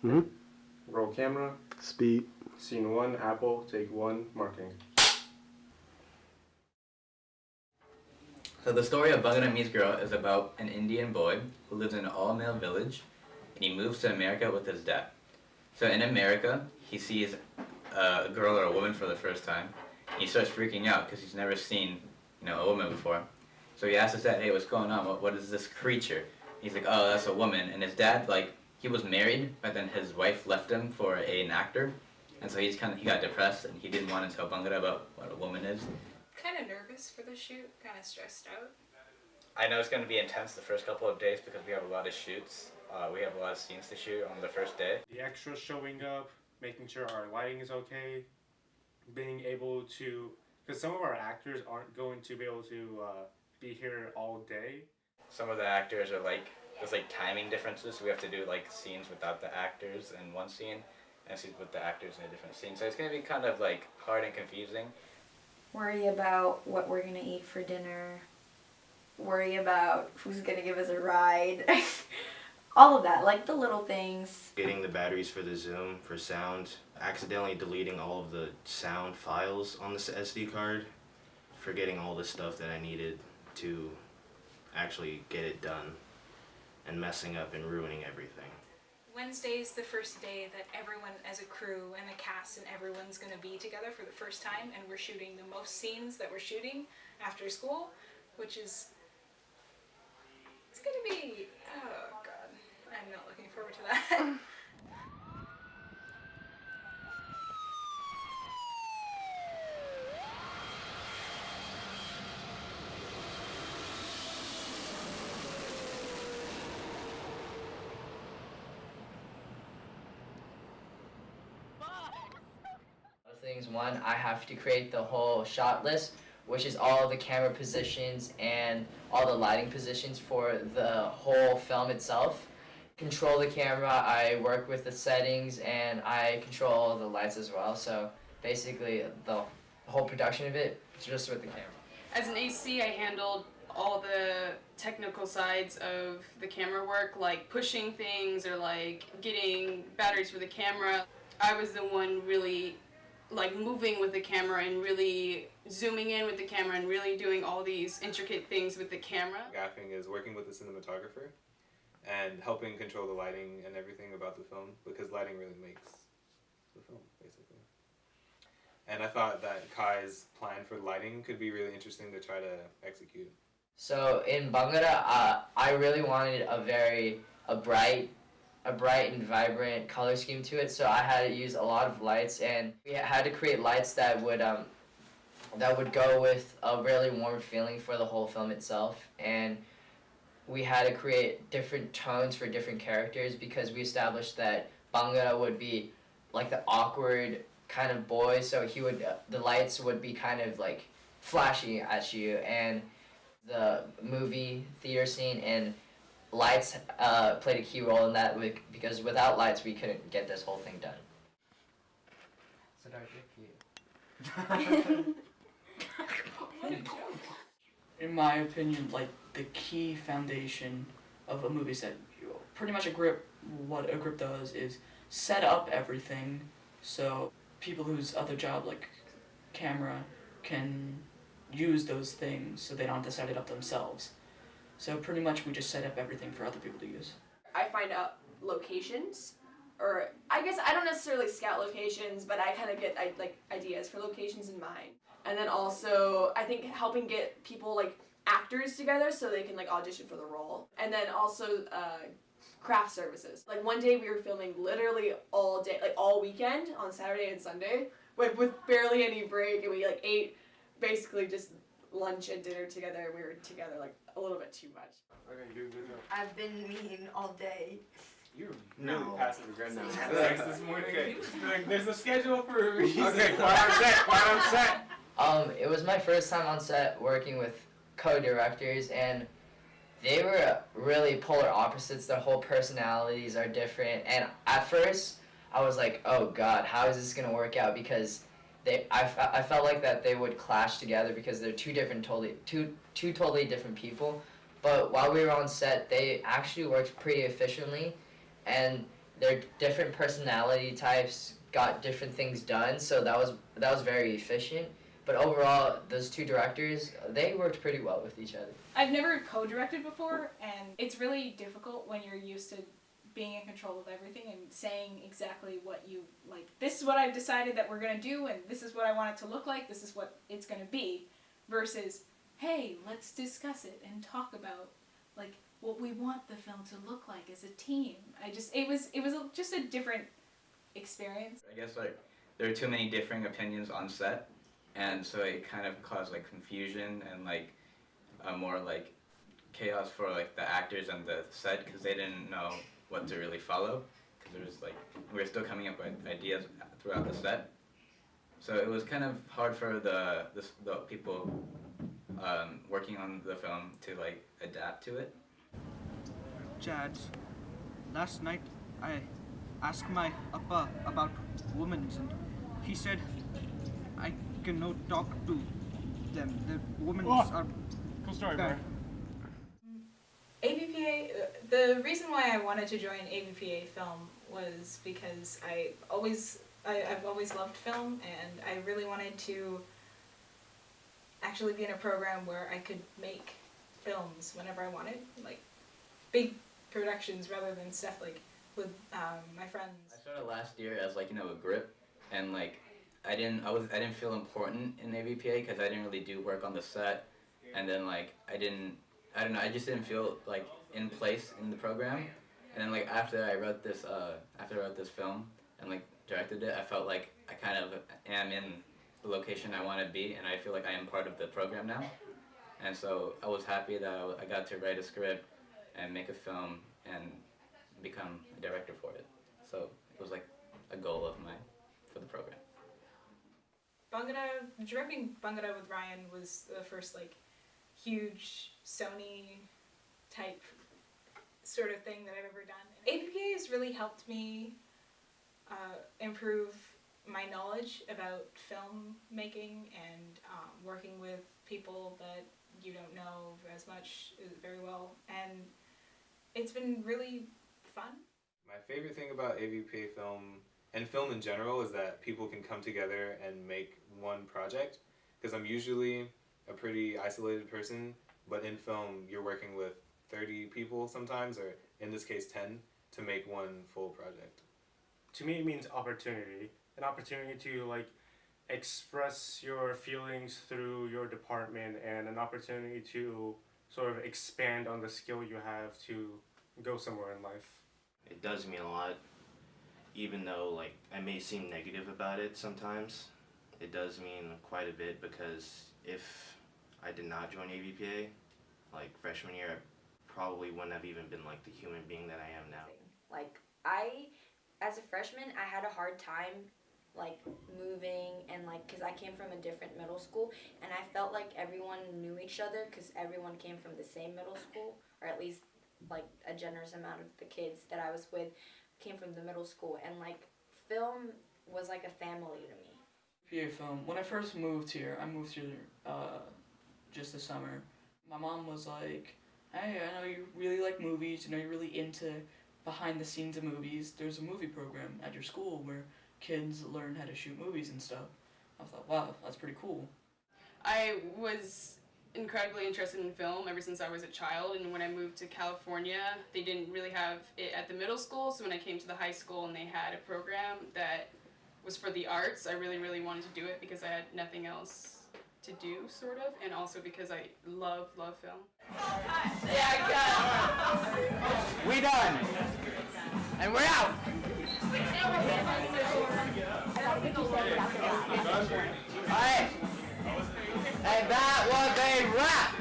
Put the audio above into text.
Mm-hmm. Roll camera. Speed. Scene 1, Apple, take 1, marking. So the story of Bhangara Meets Girl is about an Indian boy who lives in an all-male village, and he moves to America with his dad. So in America, he sees a girl or a woman for the first time. And he starts freaking out because he's never seen, a woman before. So he asks his dad, "Hey, what's going on? What is this creature?" He's like, "Oh, that's a woman." And his dad, he was married, but then his wife left him for an actor, and so he got depressed, and he didn't want to tell Bhangara about what a woman is. Kind of nervous for the shoot, kind of stressed out. I know it's going to be intense the first couple of days because we have a lot of shoots. We have a lot of scenes to shoot on the first day. The extras showing up, making sure our lighting is okay, being able to, because some of our actors aren't going to be able to be here all day. Some of the actors are there's timing differences, so we have to do scenes without the actors in one scene and scenes with the actors in a different scene. So it's going to be kind of hard and confusing. Worry about what we're going to eat for dinner. Worry about who's going to give us a ride. All of that, the little things. Getting the batteries for the Zoom for sound, accidentally deleting all of the sound files on the SD card, forgetting all the stuff that I needed to actually get it done, and messing up and ruining everything. Wednesday is the first day that everyone as a crew and a cast and everyone's going to be together for the first time, and we're shooting the most scenes that we're shooting after school, which is, it's going to be, oh god, I'm not looking forward to that. Things. One, I have to create the whole shot list, which is all the camera positions and all the lighting positions for the whole film itself. Control the camera, I work with the settings, and I control all the lights as well. So basically the whole production of it is just with the camera. As an AC, I handled all the technical sides of the camera work, like pushing things or getting batteries for the camera. I was the one really moving with the camera and really zooming in with the camera and really doing all these intricate things with the camera. Gaffing is working with the cinematographer and helping control the lighting and everything about the film, because lighting really makes the film, basically. And I thought that Kai's plan for lighting could be really interesting to try to execute. So in Bhangara, I really wanted a bright and vibrant color scheme to it, so I had to use a lot of lights, and we had to create lights that would go with a really warm feeling for the whole film itself. And we had to create different tones for different characters, because we established that Bhangara would be the awkward kind of boy, so the lights would be kind of flashy at you, and the movie theater scene and lights played a key role in that, because without lights we couldn't get this whole thing done. So dark, in my opinion, the key foundation of a movie set, pretty much what a grip does is set up everything so people whose other job, like camera, can use those things so they don't have to set it up themselves. So pretty much we just set up everything for other people to use. I find out locations, or I guess I don't necessarily scout locations, but I kind of get ideas for locations in mind. And then also I think helping get people actors together so they can audition for the role. And then also craft services. One day we were filming literally all day, all weekend on Saturday and Sunday, with barely any break, and we ate basically just lunch and dinner together. We were together a little bit too much. Okay, good job. I've been mean all day. You're really passive aggressive. No. Relax this morning. Okay. There's a schedule for a reason. Okay, quiet on set. It was my first time on set working with co-directors, and they were really polar opposites. Their whole personalities are different, and at first I was like, oh god, how is this gonna work out? Because I felt like that they would clash together, because they're two totally different people. But while we were on set, they actually worked pretty efficiently, and their different personality types got different things done, so that was very efficient. But overall, those two directors, they worked pretty well with each other. I've never co-directed before, and it's really difficult when you're used to being in control of everything and saying exactly what you like. This is what I've decided that we're gonna do, and this is what I want it to look like. This is what it's gonna be, versus, hey, let's discuss it and talk about like what we want the film to look like as a team. It was just a different experience. I guess like there are too many differing opinions on set, and so it kind of caused like confusion and like more like chaos for like the actors and the set, because they didn't know what to really follow, because there was like we were still coming up with ideas throughout the set, so it was kind of hard for the people working on the film to like adapt to it. Chad, last night I asked my appa about women, and he said I cannot talk to them. The women are. Cool story, bro. ABPA, the reason why I wanted to join ABPA Film was because I've always loved film, and I really wanted to actually be in a program where I could make films whenever I wanted, like big productions rather than stuff like with my friends. I started last year as like a grip, and like I didn't feel important in ABPA because I didn't really do work on the set, and then like I don't know, I just didn't feel like in place in the program. And then like after I wrote this film and like directed it, I felt like I kind of am in the location I want to be, and I feel like I am part of the program now. And so I was happy that I got to write a script and make a film and become a director for it. So it was like a goal of mine for the program. Directing Bhangara with Ryan was the first like huge Sony type sort of thing that I've ever done. ABPA has really helped me improve my knowledge about film making and working with people that you don't know as much very well, and it's been really fun. My favorite thing about AVPA film and film in general is that people can come together and make one project, because I'm usually a pretty isolated person, but in film you're working with 30 people sometimes, or in this case 10, to make one full project. To me, it means opportunity. An opportunity to like express your feelings through your department, and an opportunity to sort of expand on the skill you have to go somewhere in life. It does mean a lot, even though like I may seem negative about it sometimes. It does mean quite a bit, because if I did not join AVPA, like freshman year, I probably wouldn't have even been like the human being that I am now. Like as a freshman, I had a hard time like moving, and like because I came from a different middle school, and I felt like everyone knew each other because everyone came from the same middle school, or at least like a generous amount of the kids that I was with came from the middle school, and like film was like a family to me. PA film. When I first moved here, I moved here just this summer. My mom was like, "Hey, I know you really like movies. You know you're really into behind the scenes of movies. There's a movie program at your school where kids learn how to shoot movies and stuff." I thought, wow, that's pretty cool. I was incredibly interested in film ever since I was a child, and when I moved to California, they didn't really have it at the middle school, so when I came to the high school and they had a program that was for the arts, I really, really wanted to do it because I had nothing else to do, sort of, and also because I love film. We done! And we're out! Alright! And that was a wrap!